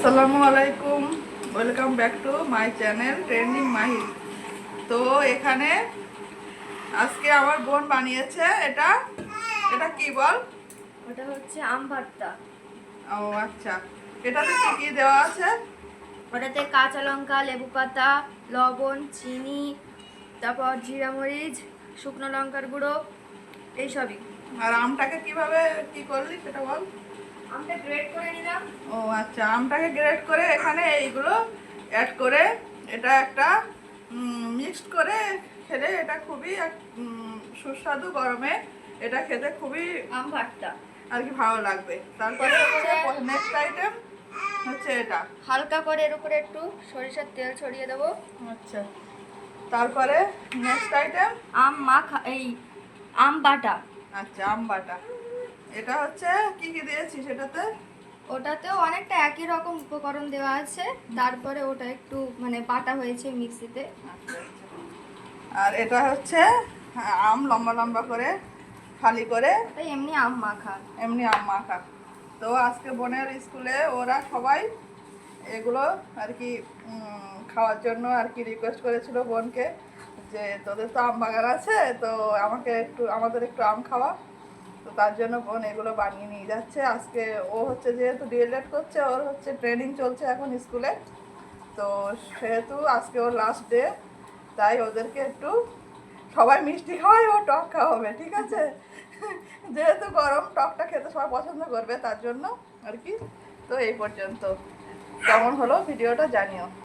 আসসালামু আলাইকুম, welcome back to my channel trending Mahi. তো এখানে আজকে আমার বোন বানিয়েছে এটা এটা কি বল? ওটা হচ্ছে আম ভর্তা। ও আচ্ছা, এটাতে কি কি দেওয়া আছে? ওটাতে কাঁচা লঙ্কা, লেবু পাতা, লবণ, চিনি, তারপর জিরা মরিচ, শুকনো লঙ্কার গুঁড়ো, এইসবই। আর আমটাকে কিভাবে কি করলি সেটা বল। আমটা গ্রেট করে নিলাম। ও আচ্ছা, আমটাকে গ্রেট করে এখানে এইগুলো অ্যাড করে এটা একটা মিক্সড করে খেলে এটা খুবই সুস্বাদু। গরমে এটা খেতে খুবই আম ভর্তা আর কি ভালো লাগবে। তারপরে নেক্সট আইটেম হচ্ছে এটা। হালকা করে এর উপরে একটু সরিষার তেল ছড়িয়ে দেবো। আচ্ছা, তারপরে নেক্সট আইটেম আম বাটা। আচ্ছা, আম বাটা। এটা হচ্ছে কি কি দিয়েছি সেটাতে? ওটাতেও অনেকটা একই রকম উপকরণ দেওয়া আছে, তারপরে ওটা একটু বাটা হয়েছে মিক্সিতে। আচ্ছা আচ্ছা। আর এটা হচ্ছে আম লম্বা লম্বা করে ফালি করে ওটাই এমনি আম মাখা। এমনি আম মাখা। তো আজকে বোনের স্কুলে ওরা সবাই এগুলো আর কি খাওয়ার জন্য আর কি রিকোয়েস্ট করেছিল বোনকে, যে তোদের তো আম বাগান আছে, তো আমাদের একটু আম খাওয়া। তো তার জন্য বোন এগুলো বানিয়ে নিয়ে যাচ্ছে আজকে। ও হচ্ছে যেহেতু ডিএলএড করছে, ওর হচ্ছে ট্রেনিং চলছে এখন স্কুলে, তো সেহেতু আজকে ওর লাস্ট ডে, তাই ওদেরকে একটু সবাই মিষ্টি খাওয়াই, ও টক খাওয়াবে, ঠিক আছে? যেহেতু গরম, টকটা খেতে সবাই পছন্দ করবে, তার জন্য আর কি। তো এই পর্যন্ত কেমন হলো ভিডিওটা জানিও।